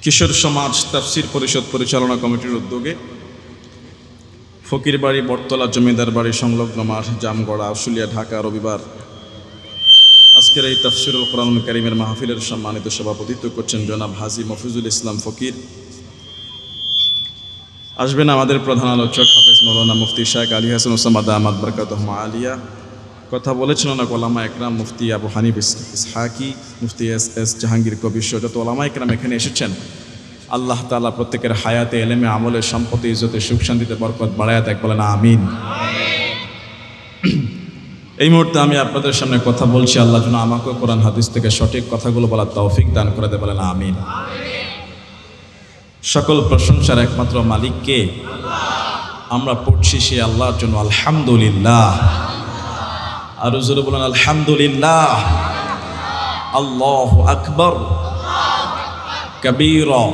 কিশোর সমাজ তাফসির পরিষদ পরিচালনা কমিটির উদ্যোগে ফকিরবাড়ি বটতলা জমিদার বাড়ি সংলগ্ন মাঠ জামগড়া আশুলিয়া ঢাকা রবিবার আজকের এই তাফসিরুল কোরআনুল কারীমের মাহফিলের সম্মানিত সভাপতিত্ব করছেন জনাব হাজী মফিজুল ইসলাম ফকির। আসবেন আমাদের প্রধান আলোচক হাফেজ মৌলানা মুফতি শাইখ আলী হাসান ওসামা দামাত বরকাতুহুম আলিয়া। কথা বলেছেন অনেক ওলামা একরাম, মুফতি আবু হানিফ ইসহাকি, মুফতি এস জাহাঙ্গীর কবির সহ যত ওলামা একরাম এখানে এসেছেন। আল্লাহ তাআলা প্রত্যেকের হায়াতে, এলেমে, আমলে, সম্পত্তি, ইজ্জতে, সুখ শান্তিতে বরকত বাড়ায়া দেখ, বলেন আমিন। এই মুহূর্তে আমি আপনাদের সামনে কথা বলছি, আল্লাহ যেন আমাকে কোরআন হাদিস থেকে সঠিক কথাগুলো বলার তৌফিক দান করে দেয়, বলেন আমিন। সকল প্রশংসার একমাত্র মালিককে আমরা পড়ছি সে আল্লাহর জন্য আলহামদুলিল্লাহ। আর জোরে বলেন আলহামদুলিল্লাহ। আল্লাহু আকবার কবীরা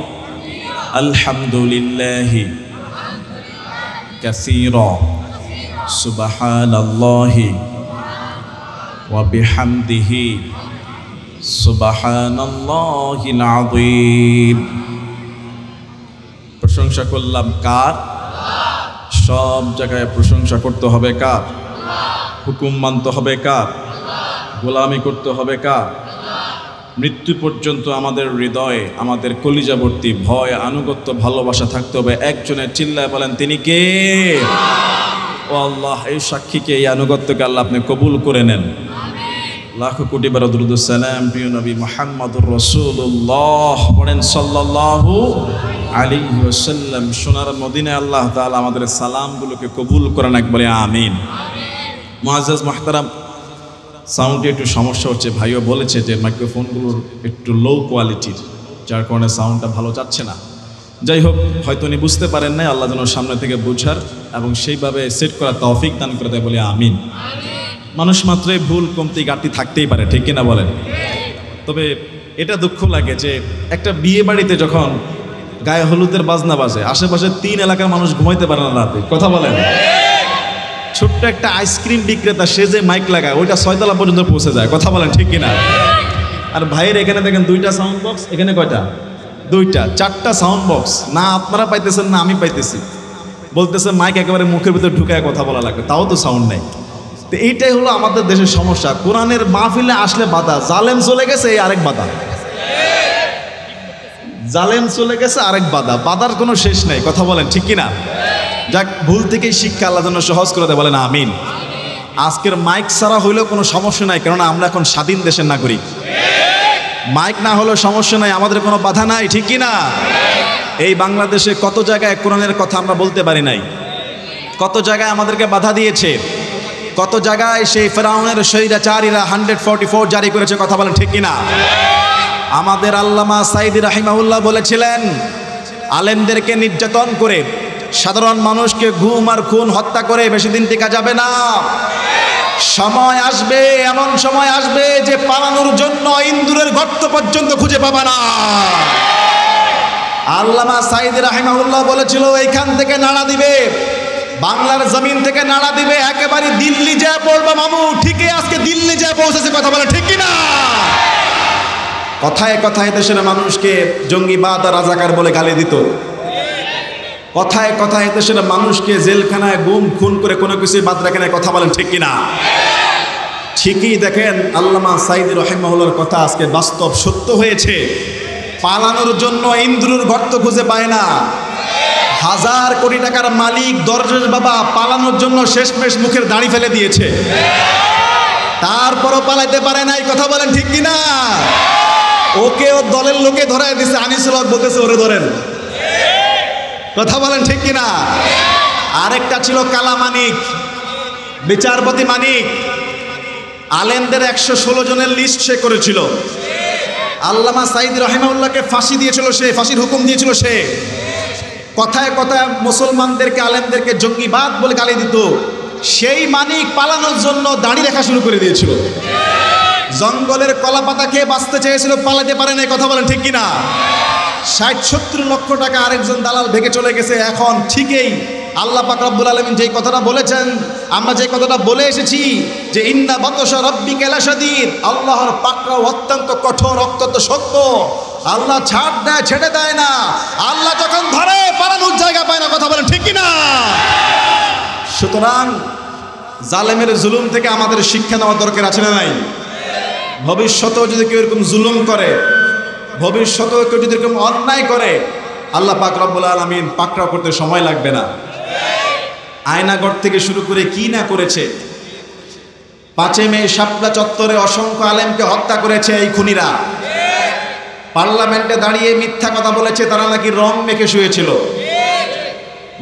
আলহামদুলিল্লাহি কাসীরা সুবহানাল্লাহি ওয়া বিহামদিহি সুবহানাল্লাহিল আযীম। প্রশংসা করলাম কার? সব জায়গায় প্রশংসা করতে হবে কার? হুকুম মানতে হবে কার? গোলামি করতে হবে কার? মৃত্যু পর্যন্ত আমাদের হৃদয়ে, আমাদের কলিজাবর্তী ভয়, আনুগত্য, ভালোবাসা থাকতে হবে একজনের। চিল্লায় বলেন তিনি কে? ও আল্লাহ, এই সাক্ষীকে, এই আনুগত্যকে আল্লাহ আপনি কবুল করে নেন। লাখো কোটি বার দুরূদ সালাম প্রিয় নবী মুহাম্মদুর রাসূলুল্লাহ পড়েন সাল্লাল্লাহু আলাইহি ওয়াসাল্লাম। সোনার মদিনায় আল্লাহ তাআলা আমাদের সালামগুলোকে কবুল করেন, একবারে আমিন। মুআজ্জাজ মুহতারাম, সাউন্ডে একটু সমস্যা হচ্ছে, ভাইও বলেছে যে মাইক্রোফোনগুলোর একটু লো কোয়ালিটির, যার কারণে সাউন্ডটা ভালো যাচ্ছে না। যাই হোক, হয়তো উনি বুঝতে পারেন নাই, আল্লাহ যেন সামনে থেকে বুঝার এবং সেইভাবে সেট করার তৌফিক দান করে দেয়, বলে আমিন। মানুষ মাত্রই ভুল, কমতি, ঘাটতি থাকতেই পারে, ঠিক কিনা বলেন? তবে এটা দুঃখ লাগে যে একটা বিয়ে বাড়িতে যখন গায়ে হলুদের বাজনা বাজে, আশেপাশে 3 এলাকার মানুষ ঘুমাইতে পারে না রাতে, কথা বলেন। ছোট্ট একটা আইসক্রিম বিক্রেতা সে যে মাইক লাগায়, ওইটা 6 তলা পর্যন্ত পৌঁছে যায়, কথা বলেন ঠিক কিনা? আর ভাইয়ের এখানে দেখেন 2টা সাউন্ড বক্স, এখানে কয়টা? 2টা, 4টা সাউন্ড বক্স। না আপনারা পাইতেছেন না আমি পাইতেছি, বলতেছে মাইক একেবারে মুখের ভিতরে ঢুকায় কথা বলা লাগবে, তাও তো সাউন্ড নাই। তো এইটাই হলো আমাদের দেশের সমস্যা। কোরআনের মাহফিলে আসলে বাধা, জালেম চলে গেছে এই আরেক বাধা, জালেম চলে গেছে আরেক বাধা, বাধার কোনো শেষ নাই, কথা বলেন ঠিক কিনা? যাক, ভুল থেকেই শিক্ষা আল্লাহ যেন সহজ করে দেয়, বলেন আমিন। আজকের মাইক ছাড়া হইলেও কোনো সমস্যা নাই, কেননা আমরা এখন স্বাধীন দেশের নাগরিক। মাইক না হলেও সমস্যা নাই, আমাদের কোনো বাধা নাই, ঠিক কিনা? এই বাংলাদেশে কত জায়গায় কোরআনের কথা আমরা বলতে পারি নাই, কত জায়গায় আমাদেরকে বাধা দিয়েছে, কত জায়গায় সেই ফেরাউনের স্বৈরাচারীরা 144 জারি করেছে, কথা বলেন ঠিক কিনা? আমাদের আল্লামা সাঈদী রাহিমাহুল্লাহ বলেছিলেন, আলেমদেরকে নির্যাতন করে, সাধারণ মানুষকে গুম আর খুন হত্যা করে বেশি দিন টিকা যাবে না। সময় আসবে, এমন সময় আসবে যে পালানোর জন্য ইন্দুরের গর্ত পর্যন্ত খুঁজে পাবে না। আল্লামা সাঈদী রাহিমাহুল্লাহ বলেছিল, এইখান থেকে নাড়া দিবে, বাংলার জমিন থেকে নাড়া দিবে, একেবারে দিল্লি যায় পড়বে মামু। ঠিকই আজকে দিল্লি যায় পৌঁছেছে, কথা বলে ঠিক কিনা? কথায় কথায় দেশের মানুষকে জঙ্গিবাদ আর রাজাকার বলে গালি দিত, কথায় কথায় দেশের মানুষকে জেলখানায় গুম খুন করে কোনো কিছু বাদ রাখে না, কথা বলেন ঠিক কিনা? ঠিকই দেখেন, আল্লামা সাঈদী রাহিমাহুল্লাহর কথা আজকে বাস্তব সত্য হয়েছে। পালানোর জন্য ইন্দ্রুর গর্ত খুঁজে পায় না। 1000 কোটি টাকার মালিক দরজেশ বাবা পালানোর জন্য শেষমেশ মুখের দাড়ি ফেলে দিয়েছে, তারপরও পালাইতে পারে নাই, কথা বলেন ঠিক কিনা? ওকে ওর দলের লোকে ধরায় দিছে, আনিসুল হক বলতেছে ওরে ধরেন, কথা বলেন ঠিক কিনা? আরেকটা ছিল কালা মানিক, বিচারপতি মানিক, আলেমদের 116 জনের লিস্ট সে করেছিল। আল্লামা সাঈদী রাহিমাহুল্লাহকে ফাঁসি দিয়েছিল সে, ফাঁসির হুকুম দিয়েছিল সে। কথায় কথায় মুসলমানদেরকে, আলেমদেরকে জঙ্গিবাদ বলে গালি দিত। সেই মানিক পালানোর জন্য দাড়ি রেখা শুরু করে দিয়েছিল, জঙ্গলের কলা পাতা খেয়ে বাঁচতে চেয়েছিল, পালাতে পারে না, কথা বলেন ঠিক কিনা? 60-70 লক্ষ টাকা আরেকজন দালাল ভেঙে চলে গেছে। এখন ঠিকই আল্লাহ পাক রব্বুল আলামিন যেই কথাটা বলেছেন, আমরা যে কথাটা বলে এসেছি যে ইন্না বাতশা রাব্বিকা লাশাদীদ, আল্লাহর পাকড়াও অত্যন্ত কঠোর, অত্যন্ত শক্ত। আল্লাহ ছাড় দেয়, ছেড়ে দেয় না। আল্লাহ যখন ধরে পালানোর জায়গা পায় না। কথা বলেন ঠিক কি না? সুতরাং জালেমের জুলুম থেকে আমাদের শিক্ষা নেওয়ার দরকার আছে না নাই? ভবিষ্যতেও যদি কেউ এরকম জুলুম করে, ভবিষ্যতেও কেউ যদি এরকম অন্যায় করে, আল্লাহ পাক রব্বুল আলামিন পাকড়াও করতে সময় লাগবে না। আয়নাগর থেকে শুরু করে কি না করেছে। 5 মে শাপলা চত্বরে অসংখ্য আলেমকে হত্যা করেছে এই খুনিরা। পার্লামেন্টে দাঁড়িয়ে মিথ্যা কথা বলেছে তারা নাকি রং মেখে শুয়েছিল।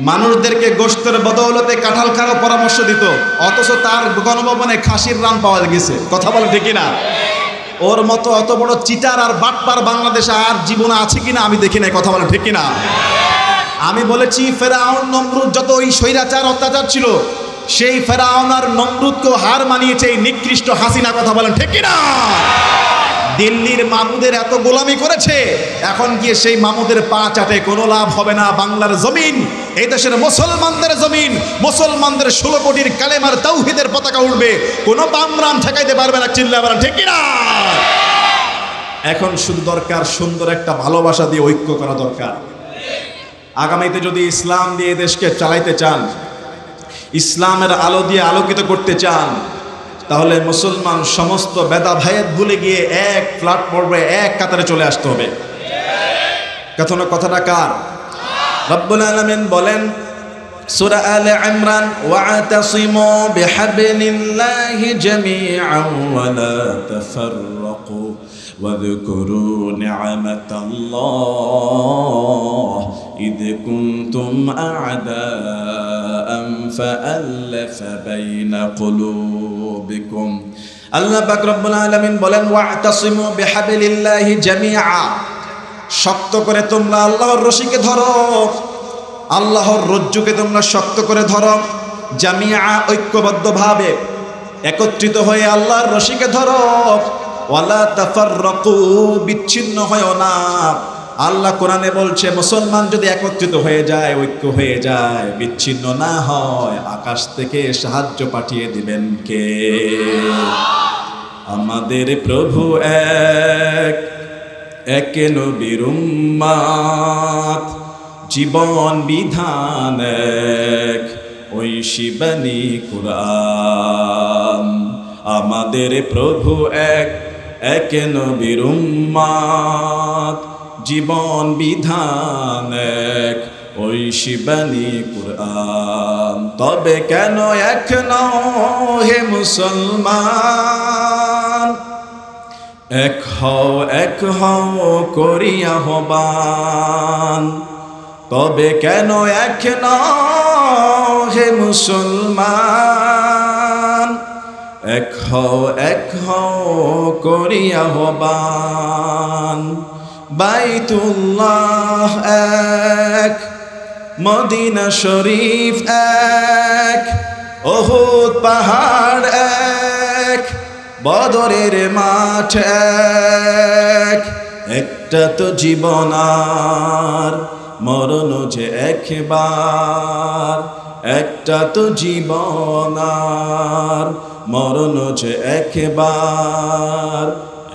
মানুষদেরকে গোশতের বদৌলতে কাঁঠাল খাওয়ার পরামর্শ দিত, অথচ তার গণভবনে খাসির রান পাওয়া গেছে। কথা বলে ঠিক না? ওর মতো অত বড় চিটার আর বাটপার বাংলাদেশে আর জীবনে আছে কিনা আমি দেখি নাই। কথা বলে ঠিক কিনা? আমি বলেছি ফেরাউন নমরুদ যত ওই স্বৈরাচার অত্যাচার ছিল, সেই ফেরাউন আর নমরুদকেও হার মানিয়েছে এই নিকৃষ্ট হাসিনা। কথা বলেন ঠিক কিনা? দিল্লির মামুদের এত গোলামি করেছে, এখন গিয়ে সেই মামুদের পা চাটে কোনো লাভ হবে না। বাংলার জমিন এই দেশের মুসলমানদের জমিন, মুসলমানদের 16 কোটির কালেমার তাওহীদের পতাকা উঠবে, কোনো বামরাম ঠেকাইতে পারবে না। চিল্লায় বলেন ঠিক কিনা? এখন শুধু দরকার সুন্দর একটা ভালোবাসা দিয়ে ঐক্য করা দরকার। আগামীতে যদি ইসলাম দিয়ে দেশকে চালাইতে চান, ইসলামের আলো দিয়ে আলোকিত করতে চান, তাহলে মুসলমান সমস্ত ভেদাভেদ ভুলে গিয়ে এক প্ল্যাটফর্মে এক কাতারে চলে আসতে হবে। কথাটা কার? রব্বুল আলামিন বলেন সূরা আলে ইমরান, ওয়া'তাসিমু বিহাবলিল্লাহি জামিআন ওয়া লা তাফাররাকু ওয়াযকুরু নি'মাতাল্লাহ ইয কুনতুম আ'দাআন ফাআলাফা বাইনা কুলুবিকুম। আল্লাহ পাক রব্বুল আলামিন বলেন ওয়া'তাসিমু বিহাবলিল্লাহি জামিআ, শক্ত করে তোমরা আল্লাহর রশিকে ধরো, আল্লাহর রজ্জুকে তোমরা শক্ত করে ধরো। জামিআ ঐক্যবদ্ধভাবে একত্রিত হয়ে আল্লাহর রশিকে ধরো। ওয়ালা তাফাররাকু, বিচ্ছিন্ন হয়ো না। আল্লাহ কোরআনে বলছে মুসলমান যদি একত্রিত হয়ে যায়, ঐক্য হয়ে যায়, বিচ্ছিন্ন না হয়, আকাশ থেকে সাহায্য পাঠিয়ে দিবেন কে? আমাদের প্রভু এক, একে নবীর উম্মত, জীবন বিধান এক, ওই শিবানী কুরআন। আমাদের প্রভু এক, একে নবীর উম্মত, জীবন বিধান এক, ওই শিবানী কুরআন। তবে কেন এক নও হে মুসলমান, এক হও করিয়া আহ্বান। তবে কেন এক নও হে মুসলমান, এক হও করিয়া আহ্বান। বাইতুল্লাহ এক, মদিনা শরীফ এক, উহুদ পাহাড় এক, বদরের মাঠ এক। একটা তো জীবন আর মরণ যে একবার, একটা তো জীবন আর মরণ যে একবার।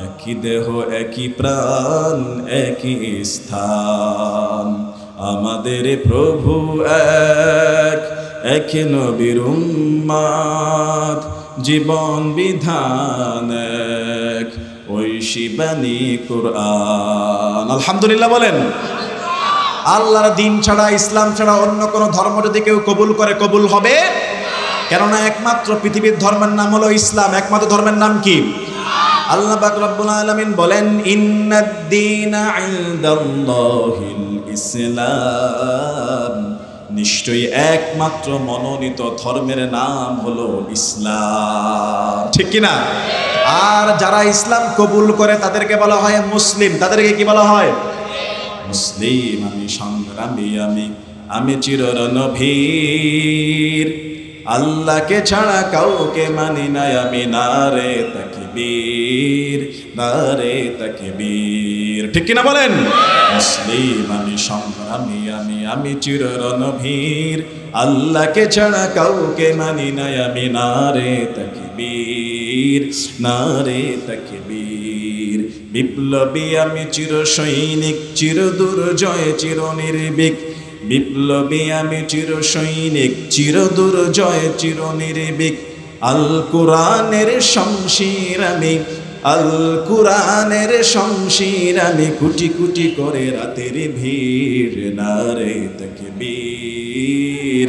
একই দেহ একই প্রাণ একই স্থান, আমাদের প্রভু এক, এক নবীর উম্মত, জীবন বিধান এক, ওই শিবানী কুরআন। আলহামদুলিল্লাহ বলেন। আল্লাহর দিন ছাড়া, ইসলাম ছাড়া অন্য কোনো ধর্ম যদি কেউ কবুল করে, কবুল হবে। কেননা একমাত্র পৃথিবীর ধর্মের নাম হলো ইসলাম। একমাত্র ধর্মের নাম কি? আল্লাহ পাক রব্বুল আলামিন বলেন ইন্নাদ-দীনা ইনদাল্লাহিল ইসলাম, নিশ্চয়ই একমাত্র মনোনীত ধর্মের নাম হলো ইসলাম। ঠিক কি না? আর যারা ইসলাম কবুল করে তাদেরকে বলা হয় মুসলিম। তাদেরকে কি বলা হয়? মুসলিম। আমি সংগ্রামী, আমি চিররণভীর, আল্লাহকে ছাড়া কাউকে মানি না আমি। নারে তাকবীর, নারে তাকবীর। ঠিক কিনা বলেন? মুসলিম। বেঈমানি সংগ্রামী আমি চিররণভীর, আল্লাহকে ছাড়া কাউকে মানি না আমি, নারে তাকবীর নারে তাকবীর। বিপ্লবী আমি চির সৈনিক, চির দুর্জয় চির নির্ভীক, বিপ্লবী আমি চির সৈনিক, চির দুর্জয় চির নির্ভীক। আল কুরআনের শমশির আমি, আল কুরআনের শমশির আমি, কুটি কুটি করে রাতের ভিড়, নারে তাকবীর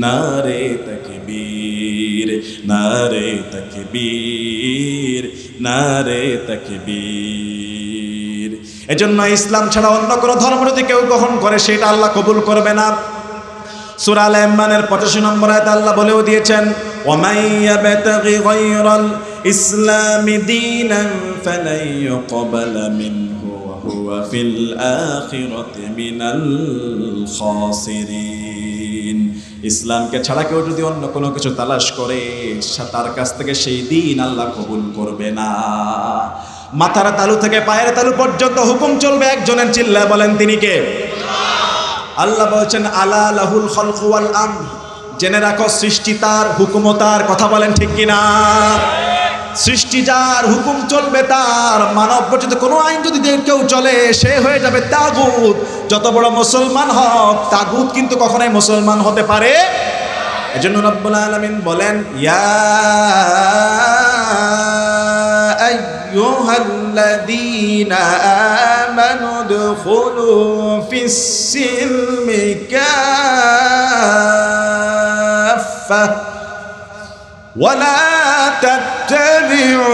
নারে তাকবীর নারে তাকবীর নারে তাকবীর। এজন্য ইসলাম ছাড়া অন্য কোনো ধর্ম যদি কেউ গ্রহণ করে সেটা আল্লাহ কবুল করবে না। সূরা আলে ইমরানের 85 নম্বর আয়াতে আল্লাহ বলেও দিয়েছেন, ওয়ামাই ইয়াবতাগি গায়রাল ইসলামি দীনান ফালাই ইউকবালা মিনহু ওয়া হুয়া ফিল আখিরাতি মিনাল খাসিরিন। ইসলামকে ছাড়া কেউ যদি অন্য কোনো কিছু তালাশ করে তার কাছ থেকে সেই দিন আল্লাহ কবুল করবে না। মাথার তালু থেকে পায়ের তালু পর্যন্ত হুকুম চলবে একজনের, চিল্লায় বলেন তিনি কে? আল্লাহ বলছেন আলা লাহুল খালকু ওয়াল আমর, জেনে রাখো সৃষ্টি তার, হুকুমও তার। কথা বলেন ঠিক কিনা? সৃষ্টি যার, হুকুম চলবে তার। মানব রচিত কোনো আইন যদি কেউ চলে সে হয়ে যাবে তাগুত। যত বড় মুসলমান হোক, তাগুত কিন্তু কখনোই মুসলমান হতে পারে। এজন্য রব্বুল আলামিন বলেন, ইয়া আইয়ুহাল্লাযীনা আমানু দুখুলু ফিস-সিলমি কাফা ওয়ালা তাত্তাবিউ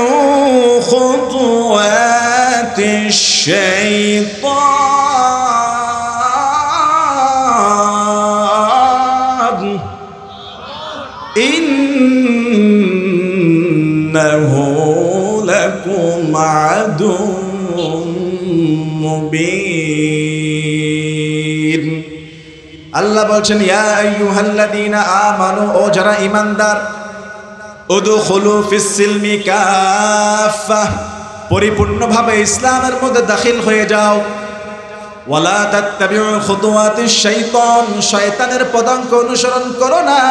খুতুওয়াতিশ শাইতান ইন্নাহু লাকুম আদুউম মুবিন। আল্লাহ বলছেন, ইয়া আইয়ুহাল্লাযীনা আমানু, ও যারা ঈমানদার, উদখুলু ফিস-সিলমি কাফা, পরিপূর্ণভাবে ইসলামের মধ্যে দাখিল হয়ে যাও। ওয়ালা তাত্তাবিউ খুতুওয়াতিশ শাইতান, শয়তানের পদাঙ্ক অনুসরণ করো না।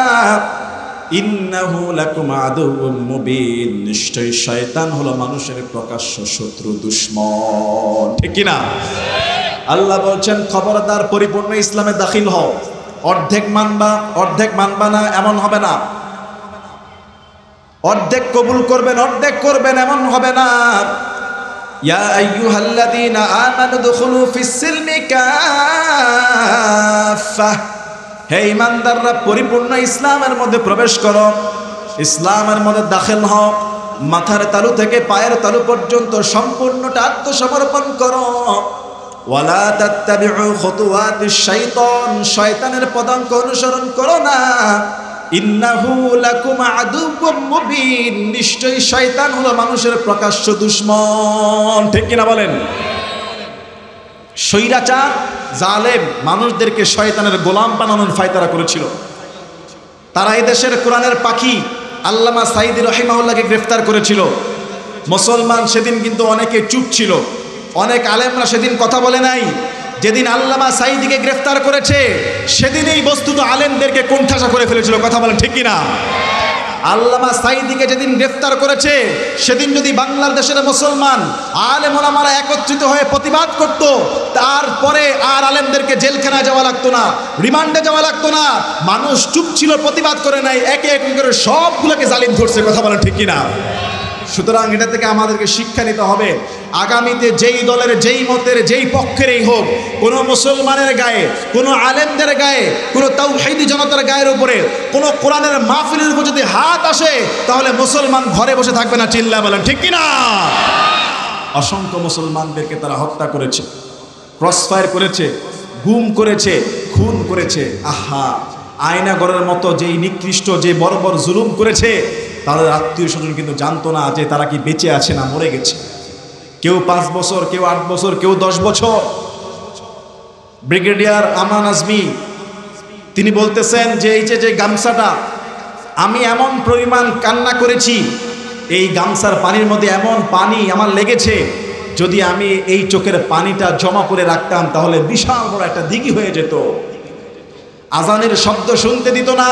ইন্নাহু লাকুম আদুউম মুবিন, নিশ্চয়ই শয়তান হলো মানুষের প্রকাশ্য শত্রু, দুশমন। ঠিক কি না? আল্লাহ বলছেন, খবরদার পরিপূর্ণ ইসলামে দাখিল হও। অর্ধেক মানবা অর্ধেক মানবা না এমন হবে না। অর্ধেক কবুল করবেন অর্ধেক করবেন এমন হবে না। ইয়া আইয়ুহাল্লাযীনা আমানু দুখুলু ফিস-সিলমি কাফা, হে ঈমানদাররা পরিপূর্ণ ইসলামের মধ্যে প্রবেশ করো, ইসলামের মধ্যে দাখিল হও। মাথার তালু থেকে পায়ের তালু পর্যন্ত সম্পূর্ণটা আত্মসমর্পণ করো। ওয়ালা তাত্তাবিউ খুতুওয়াতিশ শাইতান, শয়তানের পদাঙ্ক অনুসরণ করো না। ইন্নাহু লাকুম আদুউম মুবিন, নিশ্চয়ই শয়তান হলো মানুষের প্রকাশ্য দুশমন। ঠিক কিনা বলেন? স্বৈরাচার জালেম মানুষদেরকে শয়তানের গোলাম বানানোর ফায়তারা করেছিল। তারা এই দেশের কোরআনের পাখি আল্লামা সাঈদী রাহিমাহুল্লাহকে গ্রেফতার করেছিল। মুসলমান সেদিন কিন্তু অনেকে চুপ ছিল, অনেক আলেমরা সেদিন কথা বলে নাই। যেদিন আল্লামা সাঈদীকে গ্রেফতার করেছে সেদিনই বস্তুত আলেমদেরকে কোণঠাসা করে ফেলেছিল। কথা বলেন ঠিক কিনা? আল্লামা সাঈদীকে যেদিন গ্রেফতার করেছে সেদিন যদি বাংলাদেশের মুসলমান আলেম ওলামারা একত্রিত হয়ে প্রতিবাদ করত, তারপরে আর আলেমদেরকে জেলখানায় যাওয়া লাগতো না, রিমান্ডে যাওয়া লাগতো না। মানুষ চুপ ছিল, প্রতিবাদ করে নাই, একে একে করে সবগুলোকে জালিম ধরছে। কথা বলেন ঠিক কিনা? সুতরাং এটা থেকে আমাদেরকে শিক্ষা নিতে হবে, আগামীতে যেই দলের, যেই মতের, যেই পক্ষেরই হোক, কোনো মুসলমানের গায়ে, কোনো আলেমদের গায়ে, কোনো তাওহীদি জনতার গায়ের উপরে, কোনো কোরআনের মাহফিলের উপর যদি হাত আসে তাহলে মুসলমান ঘরে বসে থাকবে না। চিল্লা বলেন ঠিক কিনা? অসংখ্য মুসলমানদেরকে তারা হত্যা করেছে, ক্রসফায়ার করেছে, গুম করেছে, খুন করেছে। আহা, আয়নাগরের মতো যেই নিকৃষ্ট, যে বর্বর জুলুম করেছে, তাদের আত্মীয় স্বজন কিন্তু জানতো না যে তারা কি বেঁচে আছে না মরে গেছে। কেউ 5 বছর, কেউ 8 বছর, কেউ 10 বছর। ব্রিগেডিয়ার আমান আজমি তিনি বলতেছেন যে এই যে গামছাটা, আমি এমন পরিমাণ কান্না করেছি, এই গামছার পানির মধ্যে এমন পানি আমার লেগেছে, যদি আমি এই চোখের পানিটা জমা করে রাখতাম তাহলে বিশাল বড় একটা দিঘি হয়ে যেত। আজানের শব্দ শুনতে দিত না।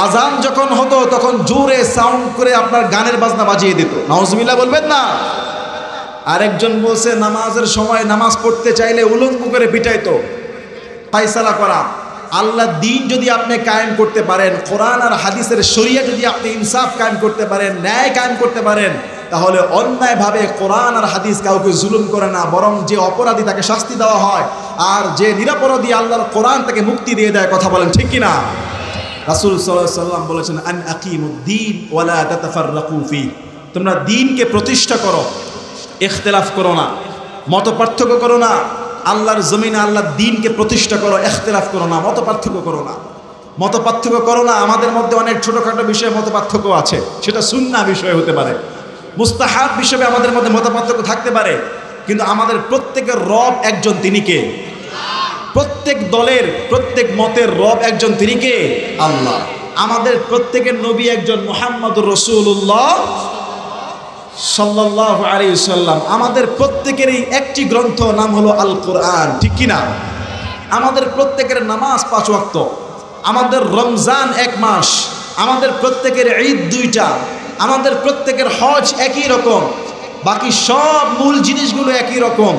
আজান যখন হতো তখন জোরে সাউন্ড করে আপনার গানের বাজনা বাজিয়ে দিত। নাউজুবিল্লাহ বলবেন না? আরেকজন বলছে নামাজের সময় নামাজ পড়তে চাইলে উলঙ্গ করে পিটাইতো। ফায়সালা করা, আল্লাহ দিন যদি আপনি কায়েম করতে পারেন, কোরআন আর হাদিসের শরিয়া যদি আপনি ইনসাফ কায়েম করতে পারেন, ন্যায় কায়েম করতে পারেন, তাহলে অন্যায়ভাবে কোরআন আর হাদিস কাউকে জুলুম করে না, বরং যে অপরাধী তাকে শাস্তি দেওয়া হয়, আর যে নিরাপরাধী আল্লাহর কোরআন তাকে মুক্তি দিয়ে দেয়। কথা বলেন ঠিক কিনা? রাসূল সাল্লাল্লাহু আলাইহি ওয়াসাল্লাম বলেছেন, আন আকিমুদ্দিন ওয়ালা তাতাফাররাকু ফি, তোমরা দ্বীনকে প্রতিষ্ঠা করো, ইখতিলাফ করো না, মত পার্থক্য করো না। আল্লাহর জমিনে আল্লাহর দ্বীনকে প্রতিষ্ঠা করো, ইখতিলাফ করো না, মত পার্থক্য করো না। মত পার্থক্য করো না। আমাদের মধ্যে অনেক ছোটখাটো বিষয়ে মত পার্থক্য আছে, সেটা সুন্নাহ বিষয় হতে পারে, মুস্তাহাব বিষয়ে আমাদের মধ্যে মত পার্থক্য থাকতে পারে, কিন্তু আমাদের প্রত্যেকের রব একজন, তিনি কে? প্রত্যেক দলের প্রত্যেক মতের রব একজন, তিনি কে? আল্লাহ। আমাদের প্রত্যেকের নবী একজন, মুহাম্মদুর রাসূলুল্লাহ সাল্লাল্লাহু আলাইহি ওয়াসাল্লাম। আমাদের প্রত্যেকেরই একটি গ্রন্থ, নাম হলো আল কোরআন, ঠিক কিনা? আমাদের প্রত্যেকের নামাজ 5 ওয়াক্ত, আমাদের রমজান 1 মাস, আমাদের প্রত্যেকের ঈদ 2টা, আমাদের প্রত্যেকের হজ একই রকম, বাকি সব মূল জিনিসগুলো একই রকম।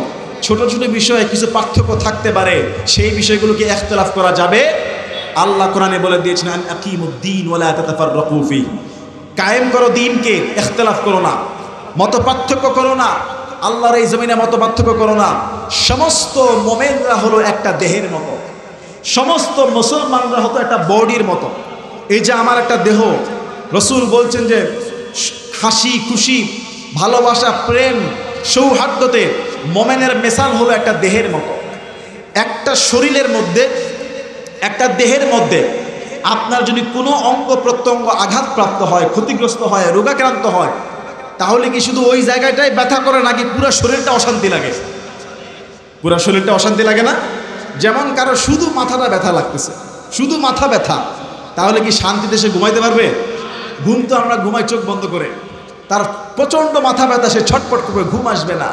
ছোট ছোট বিষয়ে কিছু পার্থক্য থাকতে পারে, সেই বিষয়গুলোকে ইখতিলাফ করা যাবে। আল্লাহ কোরআনে বলে দিয়েছেন, আন আকিমুদ্দিন ওয়ালা তাতাফাররাকু ফি, কায়েম করো দ্বীনকে, ইখতিলাফ করো না, মত পার্থক্য করো না। আল্লাহর এই জমিনে মত পার্থক্য করো না। সমস্ত মোমেনরা হলো একটা দেহের মতো, সমস্ত মুসলমানরা হতো একটা বডির মতো। এই যে আমার একটা দেহ, রসুল বলছেন যে হাসি খুশি ভালোবাসা প্রেম সৌহার্দ্যতে মোমেনের মেসাল হলো একটা দেহের মতো। একটা শরীরের মধ্যে, একটা দেহের মধ্যে আপনার যদি কোনো অঙ্গ প্রত্যঙ্গ আঘাতপ্রাপ্ত হয়, ক্ষতিগ্রস্ত হয়, রোগাক্রান্ত হয়, তাহলে কি শুধু ওই জায়গাটাই ব্যথা করে নাকি পুরো শরীরটা অশান্তি লাগে? পুরো শরীরটা অশান্তি লাগে না? যেমন কারো শুধু মাথাটা ব্যথা লাগতেছে, শুধু মাথা ব্যথা, তাহলে কি শান্তিতে সে ঘুমাইতে পারবে? ঘুম তো আমরা ঘুমাই চোখ বন্ধ করে। তার প্রচণ্ড মাথা ব্যথা, সে ছটপট করবে, ঘুম আসবে না।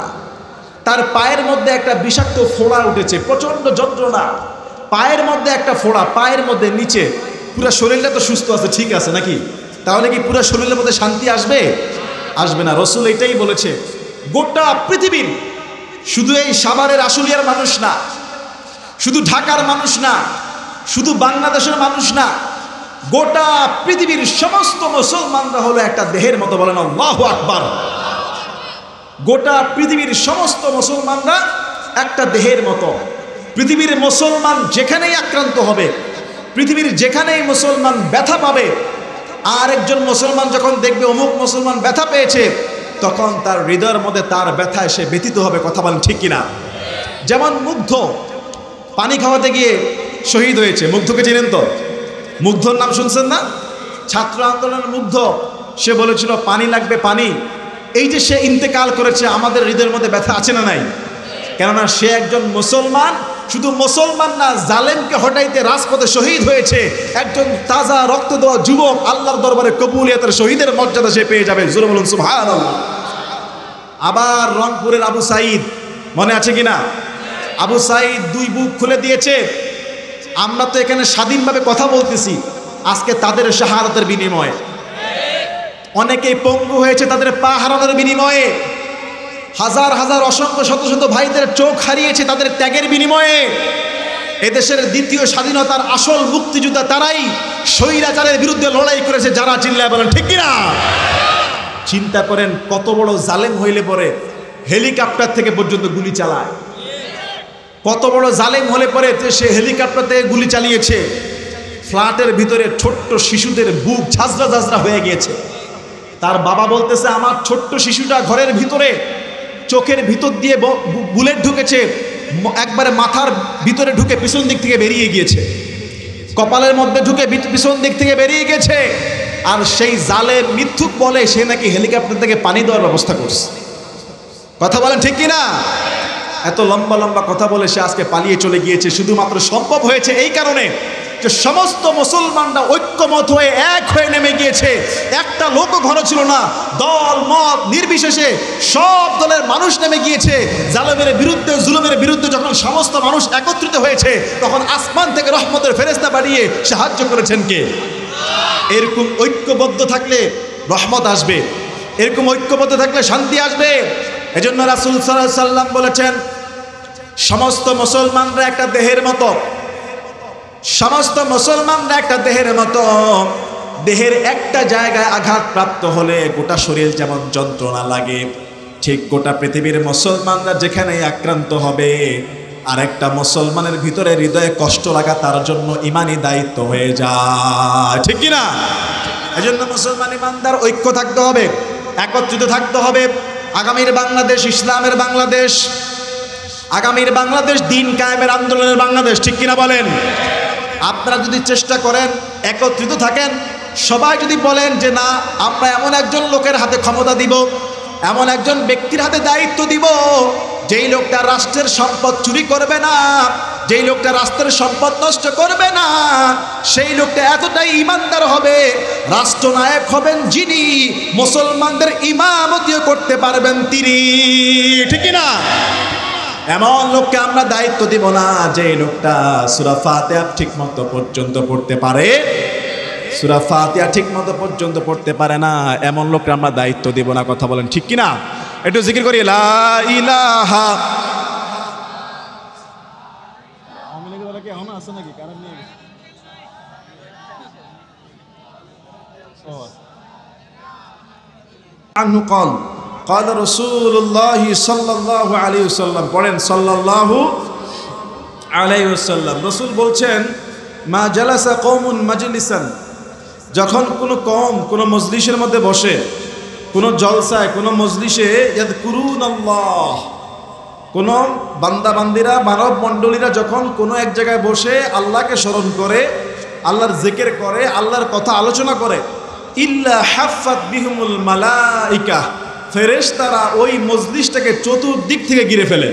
তার পায়ের মধ্যে একটা বিষাক্ত ফোড়া উঠেছে, প্রচণ্ড যন্ত্রণা, পায়ের মধ্যে একটা ফোড়া, পায়ের মধ্যে নিচে, পুরো শরীরটা তো সুস্থ আছে, ঠিক আছে নাকি? তাহলে কি পুরো শরীরের মধ্যে শান্তি আসবে? আসবে না। রসুল এটাই বলেছে, গোটা পৃথিবীর, শুধু এই সাভারের আশুলিয়ার মানুষ না, শুধু ঢাকার মানুষ না, শুধু বাংলাদেশের মানুষ না, গোটা পৃথিবীর সমস্ত মুসলমানরা হলো একটা দেহের মতো। বলেন আল্লাহু আকবার। গোটা পৃথিবীর সমস্ত মুসলমানরা একটা দেহের মতো। পৃথিবীর মুসলমান যেখানেই আক্রান্ত হবে, পৃথিবীর যেখানেই মুসলমান ব্যথা পাবে, আর একজন মুসলমান যখন দেখবে অমুক মুসলমান ব্যথা পেয়েছে, তখন তার হৃদয়ের মধ্যে তার ব্যথায় সে ব্যথিত হবে। কথা বলেন ঠিক কিনা? যেমন মুগ্ধ পানি খাওয়াতে গিয়ে শহীদ হয়েছে। মুগ্ধকে চিনেন তো? মুগ্ধর নাম শুনছেন না? ছাত্র আন্দোলনের মুগ্ধ, সে বলেছিল পানি লাগবে পানি। এই যে সে ইন্তেকাল করেছে, আমাদের হৃদয়ের মধ্যে ব্যথা আছে না নাই? কেননা সে একজন মুসলমান, শুধু মুসলমান না, জালেমকে হটাইতে রাজপথে শহীদ হয়েছে। একজন তাজা রক্ত দেওয়া যুবক, আল্লাহর দরবারে কবুলিয়াতের শহীদের মর্যাদা সে পেয়ে যাবে। জোরে বলুন সুবহানাল্লাহ। আবার রংপুরের আবু সাঈদ, মনে আছে কিনা? আবু সাঈদ 2 বুক খুলে দিয়েছে। আমরা তো এখানে স্বাধীনভাবে কথা বলতেছি, আজকে তাদের শাহাদাতের বিনিময়ে। অনেকেই পঙ্গু হয়েছে তাদের পা হারানোর বিনিময়ে। হাজার হাজার অসংখ্য শত শত ভাইদের চোখ হারিয়েছে তাদের ত্যাগের বিনিময়ে। এদেশের দ্বিতীয় স্বাধীনতার আসল মুক্তিযোদ্ধা তারাই, স্বৈরাচারের বিরুদ্ধে লড়াই করেছে যারা। চিল্লায় বলেন ঠিক কিনা? চিন্তা করেন কত বড় জালেম হইলে পরে হেলিকপ্টার থেকে পর্যন্ত গুলি চালায়। কত বড় জালেম হলে পরে সে হেলিকপ্টার থেকে গুলি চালিয়েছে। ফ্ল্যাটের ভিতরে ছোট্ট শিশুদের বুক ঝাঁঝরা ঝাঁঝরা হয়ে গিয়েছে। তার বাবা বলতেছে, আমার ছোট্ট শিশুটা ঘরের ভিতরে, চোখের ভিতর দিয়ে বুলেট ঢুকেছে, একবারে মাথার ভিতরে ঢুকে পিছন দিক থেকে বেরিয়ে গিয়েছে, কপালের মধ্যে ঢুকে পিছন দিক থেকে বেরিয়ে গেছে। আর সেই জালেম মিথ্যুক বলে সে নাকি হেলিকপ্টার থেকে পানি দেওয়ার ব্যবস্থা করছে। কথা বলেন ঠিক কিনা? এত লম্বা লম্বা কথা বলে সে আজকে পালিয়ে চলে গিয়েছে। শুধুমাত্র সম্ভব হয়েছে এই কারণে, যে সমস্ত মুসলমানরা ঐক্যমত হয়ে এক হয়ে নেমে গিয়েছে, একটা লোকও ঘন ছিল না, দল মত নির্বিশেষে সব দলের মানুষ নেমে গিয়েছে জালেমের বিরুদ্ধে, জুলুমের বিরুদ্ধে। যখন সমস্ত মানুষ একত্রিত হয়েছে তখন আসমান থেকে রহমতের ফেরেশতা বাড়িয়ে সাহায্য করেছেন কে? এরকম ঐক্যবদ্ধ থাকলে রহমত আসবে, এরকম ঐক্যবদ্ধ থাকলে শান্তি আসবে। এজন্য রাসূল সাল্লাল্লাহু আলাইহি সাল্লাম বলেছেন, সমস্ত মুসলমানরা একটা দেহের মতো, সমস্ত মুসলমানরা একটা দেহের মতো। দেহের একটা জায়গায় আঘাতপ্রাপ্ত হলে গোটা শরীর যেমন যন্ত্রণা লাগে, ঠিক গোটা পৃথিবীর মুসলমানরা যেখানে আক্রান্ত হবে আরেকটা মুসলমানের ভিতরে হৃদয়ে কষ্ট লাগা তার জন্য ইমানি দায়িত্ব হয়ে যায়, ঠিক কিনা? এজন্য মুসলমান ইমানদার ঐক্য থাকতে হবে, একত্রিত থাকতে হবে। আগামীর বাংলাদেশ ইসলামের বাংলাদেশ, আগামীর বাংলাদেশ দিন কায়েমের আন্দোলনের বাংলাদেশ, ঠিক কিনা বলেন? আপনারা যদি চেষ্টা করেন, একত্রিত থাকেন, সবাই যদি বলেন যে না আমরা এমন একজন লোকের হাতে ক্ষমতা দিব, এমন একজন ব্যক্তির হাতে দায়িত্ব দিব যেই লোকটা রাষ্ট্রের সম্পদ চুরি করবে না, যেই লোকটা রাষ্ট্রের সম্পদ নষ্ট করবে না, সেই লোকটা এতটাই ইমানদার হবে, রাষ্ট্রনায়ক হবেন যিনি, মুসলমানদের ইমামতিও করতে পারবেন তিনি, ঠিক কিনা? এমন লোককে আমরা দায়িত্ব দিব না যে লোকটা সূরা ফাতিহা ঠিকমতো পর্যন্ত পড়তে পারে, সূরা ফাতিহা ঠিকমতো পর্যন্ত পড়তে পারে না, এমন লোককে আমরা দায়িত্ব দিব না। কথা বলেন ঠিক কিনা? একটু জিকির করি লা ইলাহা। আনহু قال قال رسول الله صلى الله عليه وسلم, পড়েন সাল্লাল্লাহু আলাইহি ওয়াসাল্লাম। রাসূল বলছেন, মা জালাসা কওমুন মাজলিসান, যখন কোনো কওম কোনো মজলিসের মধ্যে বসে, কোনো জলসায়, কোনো মজলিসে, ইয়াযকুরুনাল্লাহ, কোনো বান্দা বান্দিরা মানব মণ্ডলীরা যখন কোনো এক জায়গায় বসে আল্লাহকে স্মরণ করে, আল্লাহর জিকির করে, আল্লাহর কথা আলোচনা করে, ইল্লা হাফাত বিহুমুল মালাইকা, ফেরেশতারা ওই মজলিসটাকে চতুর্দিক থেকে ঘিরে ফেলে।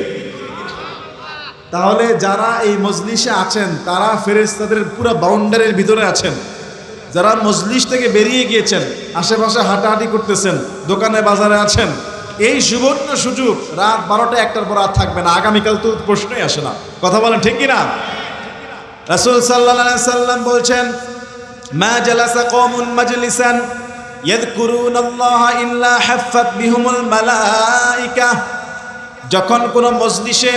তাহলে যারা এই মজলিসে আছেন তারা ফেরেশতাদের পুরো বাউন্ডারির ভিতরে আছেন। যারা মজলিস থেকে বেরিয়ে গিয়েছেন, আশেপাশে হাঁটাহাঁটি করতেছেন, দোকানে বাজারে আছেন, এই সুবর্ণ সুযোগ রাত 12টা 1টার পর আর থাকবে না। আগামীকাল তো প্রশ্নই আসে না। কথা বলেন ঠিক কিনা? রাসূল সাল্লাল্লাহু আলাইহি সাল্লাম বলছেন, মা জালাসা কওমুন মাজলিসান ইয়াযকুরুনাল্লাহা ইল্লা হাফাত বিহুমুল মালাইকা, যখন কোনো মজলিসে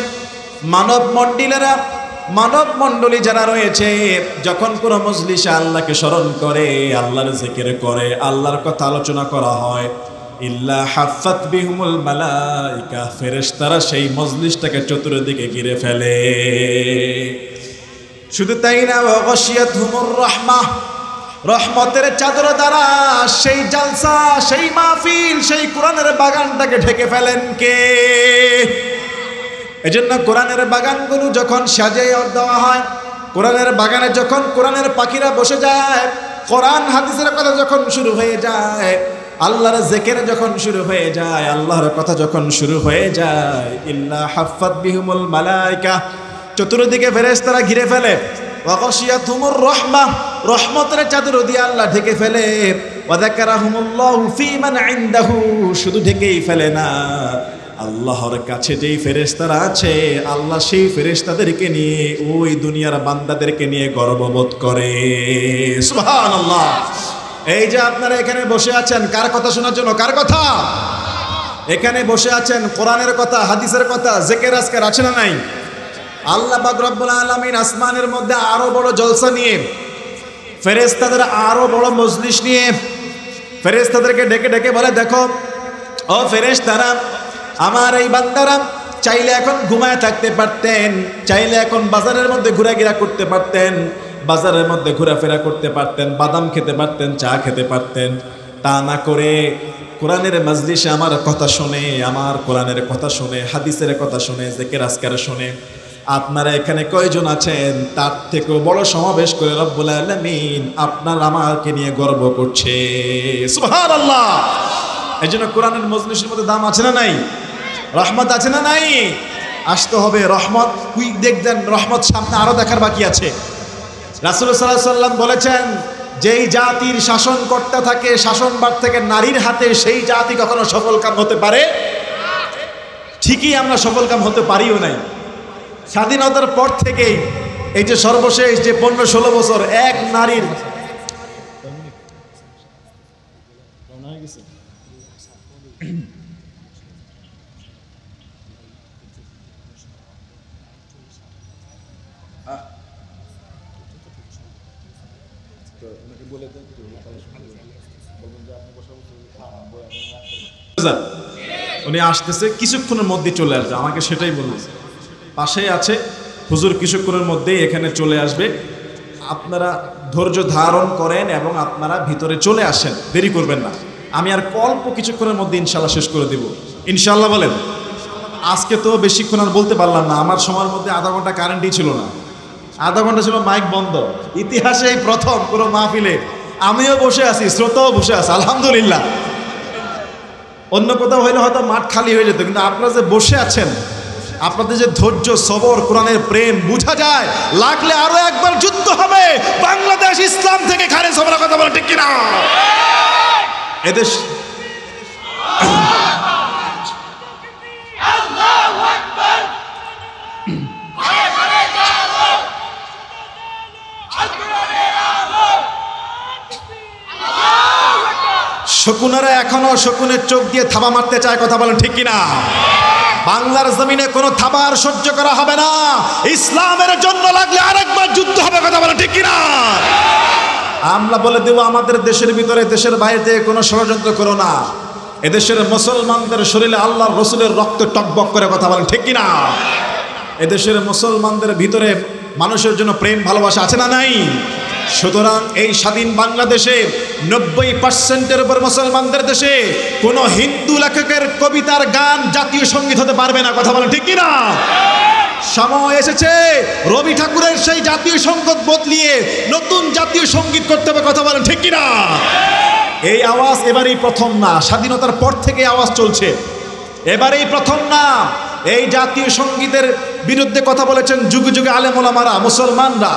মানব মণ্ডলী যারা রয়েছে, যখন কোনো মজলিসে আল্লাহকে স্মরণ করে, আল্লাহর জিকির করে, আল্লাহর কথা আলোচনা করা হয়, ইল্লা হাফাত বিহুমুল মালাইকা, ফেরেশতারা সেই মজলিসটাকে চতুর্দিকে ঘিরে ফেলে। শুধু তাই না, ওয়া গাশিয়াতহুমুর রাহমাহ, রহমতের চাদর দ্বারা সেই জালসা, সেই মাহফিল, সেই কোরআনের বাগানটাকে ঢেকে ফেলেন কে? এজন্য কোরআনের বাগানগুলো যখন সাজিয়ে দেওয়া হয়, কোরআনের বাগানে যখন কোরআনের পাখিরা বসে যায়, কোরআন হাদিসের কথা যখন শুরু হয়ে যায়, আল্লাহর জিকির যখন শুরু হয়ে যায়, আল্লাহর কথা যখন শুরু হয়ে যায়, ইল্লা হাফাত বিহুমুল মালাইকা, চতুর্দিকে ফেরেশতারা ঘিরে ফেলে। ওয়া গাশিয়াতহুমুর রাহমাহ, রহমতের চাদর দিয়ে আল্লাহ ঢেকে ফেলে। ওয়া যাকারাহুমুল্লাহু ফী মান ইনদাহু, শুধু ঢেকেই ফেলে না, আল্লাহর কাছে যেই ফেরেশতারা আছে, আল্লাহ সেই ফেরেশতাদেরকে নিয়ে, ওই দুনিয়ার বান্দাদেরকে নিয়ে গর্ববোধ করে। সুবহানাল্লাহ। এই যে আপনারা এখানে বসে আছেন, কার কথা শোনার জন্য? কার কথা? এখানে বসে আছেন কোরআনের কথা, হাদিসের কথা, জিকির আজকার আছে না নাই? আল্লাহ পাক রব্বুল আলামিন আসমানের মধ্যে আরো বড় জলসা নিয়ে, ফেরেশতাদের আরো বড় মজলিস নিয়ে ফেরেশতাদেরকে ডেকে ডেকে বলে, দেখো ও ফেরেশতারা, আমার এই বান্দারা চাইলে এখন ঘুমায় থাকতে পারতেন, চাইলে এখন বাজারের মধ্যে ঘোরাঘেরা করতে পারতেন, বাজারের মধ্যে ঘোরাফেরা করতে পারতেন, বাদাম খেতে পারতেন, চা খেতে পারতেন, তা না করে কোরআনের মজলিসে আমার কথা শুনে, আমার কোরআনের কথা শুনে, হাদিসের কথা শুনে, জিকির আজকার শুনে, আপনারা এখানে কয়জন আছেন? তার থেকেও বড় সমাবেশ করে রব্বুল আলামিন আপনার আমাকে নিয়ে গর্ব করছে। সুবহানাল্লাহ। এই জন্য কোরআনের মজলিসের মধ্যে দাম আছে না নাই? রহমত আছে না নাই? আসতে হবে। রহমত কুইক দেখবেন, রহমত সামনে আরো দেখার বাকি আছে। রাসূল সাল্লাল্লাহু আলাইহি ওয়াসাল্লাম বলেছেন, যেই জাতির শাসনকর্তা থাকে, শাসনভার থেকে নারীর হাতে, সেই জাতি কখনো সফলকাম হতে পারে? ঠিকই আমরা সফলকাম হতে পারিও নাই। স্বাধীনতার পর থেকেই এই যে সর্বশেষ যে 15-16 বছর এক নারীর উনি আসতেছে, কিছুক্ষণের মধ্যে চলে আসবে, আমাকে সেটাই বলেছে। পাশেই আছে হুজুর, কিছুক্ষণের মধ্যেই এখানে চলে আসবে, আপনারা ধৈর্য ধারণ করেন এবং আপনারা ভিতরে চলে আসেন, দেরি করবেন না। আমি আর অল্প কিছুক্ষণের মধ্যে ইনশাল্লাহ শেষ করে দিব, ইনশাল্লাহ বলেন। আজকে তো বেশিক্ষণ আর বলতে পারলাম না, আমার সময়ের মধ্যে আধা ঘন্টা কারেন্টই ছিল না, আধা ঘন্টা ছিল মাইক বন্ধ। ইতিহাসে এই প্রথম কোনো মাহফিলে আমিও বসে আছি, শ্রোতাও বসে আছে, আলহামদুলিল্লাহ। অন্য কোথাও হইলে হয়তো মাঠ খালি হয়ে যেত, কিন্তু আপনারা যে বসে আছেন, আপনাদের যে ধৈর্য, সবর, কোরআনের প্রেম বোঝা যায়। লাগলে আরো একবার যুদ্ধ হবে, বাংলাদেশ ইসলাম থেকে খারেজ হবে না, কথা বলে ঠিক কিনা? এদেশ শকুনেরা এখনো শকুনের চোখ দিয়ে থাবা মারতে চায়, কথা বলেন ঠিক কিনা? বাংলার জমিনে কোনো থাবার সহ্য করা হবে না, ইসলামের জন্য লাগলে আরেকবার যুদ্ধ হবে, কথা বলেন ঠিক কিনা? আমরা বলে দেব, আমাদের দেশের ভিতরে, দেশের বাইরে কোনো ষড়যন্ত্র করো না। এদেশের মুসলমানদের শরীরে আল্লাহর রসুলের রক্ত টকবক করে, কথা বলেন ঠিক কিনা? এদেশের মুসলমানদের ভিতরে মানুষের জন্য প্রেম ভালোবাসা আছে না নাই? সুতরাং এই স্বাধীন বাংলাদেশে 90% উপর মুসলমানদের দেশে কোনো হিন্দু লেখকের কবিতার গান জাতীয় সঙ্গীত হতে পারবে না, কথা বলেন ঠিক কিনা? সময় এসেছে রবি ঠাকুরের সেই জাতীয় সঙ্গীত বদলিয়ে নতুন জাতীয় সঙ্গীত করতে হবে, কথা বলেন ঠিক কিনা? এই আওয়াজ এবারই প্রথম না, স্বাধীনতার পর থেকে আওয়াজ চলছে, এবারেই প্রথম না। এই জাতীয় সঙ্গীতের বিরুদ্ধে কথা বলেছেন যুগে যুগে আলেম ওলামারা, মুসলমানরা।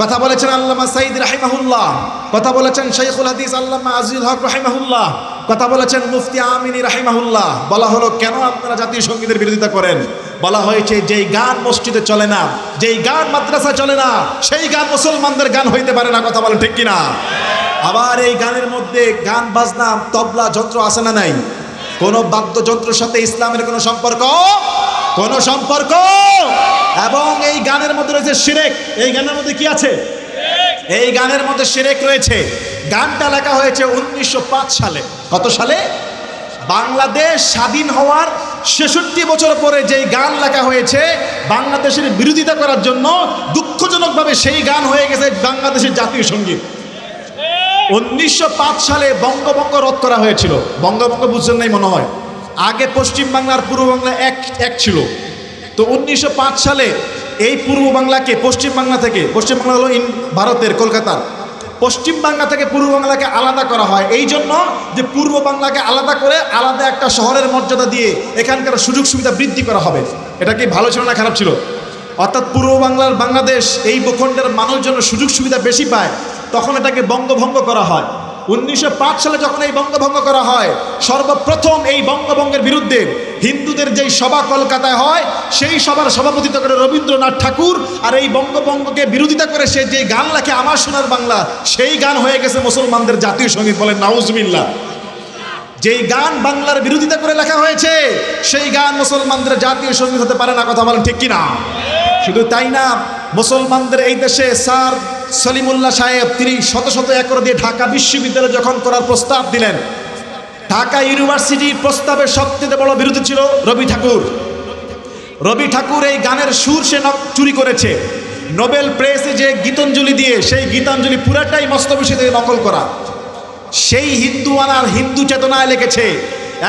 কথা বলেছেন আল্লামা সাঈদ রাহিমাহুল্লাহ, কথা বলেছেন শাইখুল হাদিস আল্লামা আজিজুল হক রাহিমাহুল্লাহ, কথা বলেছেন মুফতি আমিনী রাহিমাহুল্লাহ। বলা হলো, কেন আপনারা জাতীয় সঙ্গীতের বিরোধিতা করেন? বলা হয়েছে, যেই গান মসজিদে চলে না, যেই গান মাদ্রাসায় চলে না, সেই গান মুসলমানদের গান হইতে পারে না, কথা বলেন ঠিক কিনা? আবার এই গানের মধ্যে গান বাজনা, তবলা যন্ত্র আছে না নাই? কোন বাদ্যযন্ত্রের সাথে ইসলামের কোনো সম্পর্ক, কোনো সম্পর্ক। এবং এই গানের মধ্যে রয়েছে শিরক। এই গানের মধ্যে কি আছে? এই গানের মধ্যে শিরক রয়েছে। গানটা লেখা হয়েছে 1905 সালে। কত সালে? বাংলাদেশ স্বাধীন হওয়ার 66 বছর পরে যেই গান লেখা হয়েছে বাংলাদেশের বিরোধিতা করার জন্য, দুঃখজনকভাবে সেই গান হয়ে গেছে বাংলাদেশের জাতীয় সঙ্গীত। 1905 সালে বঙ্গভঙ্গ রদ করা হয়েছিল। বঙ্গভঙ্গ বুঝছেন নাই মনে হয়। আগে পশ্চিম বাংলা আর পূর্ব বাংলা এক ছিল। তো 1905 সালে এই পূর্ব বাংলাকে পশ্চিম বাংলা থেকে, পশ্চিম বাংলা হলো ভারতের কলকাতার, পশ্চিম বাংলা থেকে পূর্ব বাংলাকে আলাদা করা হয় এই জন্য যে পূর্ব বাংলাকে আলাদা করে আলাদা একটা শহরের মর্যাদা দিয়ে এখানকার সুযোগ সুবিধা বৃদ্ধি করা হবে। এটা কি ভালো ছিল না খারাপ ছিল? অর্থাৎ পূর্ব বাংলার বাংলাদেশ এই ভূখণ্ডের মানুষজন সুযোগ সুবিধা বেশি পায়, তখন এটাকে বঙ্গভঙ্গ করা হয়। 1905 সালে যখন এই বঙ্গভঙ্গ করা হয়, সর্বপ্রথম এই বঙ্গভঙ্গের বিরুদ্ধে হিন্দুদের যেই সভা কলকাতায় হয়, সেই সভার সভাপতিত্ব করে রবীন্দ্রনাথ ঠাকুর। আর এই বঙ্গভঙ্গকে বিরোধিতা করে সে যে গান লেখে আমার সোনার বাংলা, সেই গান হয়ে গেছে মুসলমানদের জাতীয় সঙ্গীত। বলেন নাউজুবিল্লাহ। যেই গান বাংলার বিরোধিতা করে লেখা হয়েছে, সেই গান মুসলমানদের জাতীয় সঙ্গীত হতে পারে না, কথা বলেন ঠিক কিনা? শুধু তাই না, মুসলমানদের এই দেশে স্যার সলিমুল্লাহ সাহেব, তিনি শত শত একর দিয়ে ঢাকা বিশ্ববিদ্যালয় যখন করার প্রস্তাব দিলেন, ঢাকা ইউনিভার্সিটির প্রস্তাবের সবচেয়ে বড় বিরোধী ছিল রবি ঠাকুর। রবি ঠাকুর এই গানের সুর সে চুরি করেছে। নোবেল প্রাইজে যে গীতাঞ্জলি দিয়ে, সেই গীতাঞ্জলি পুরাটাই মস্তবসী থেকে নকল করা। সেই হিন্দু আনার হিন্দু চেতনায় লিখেছে,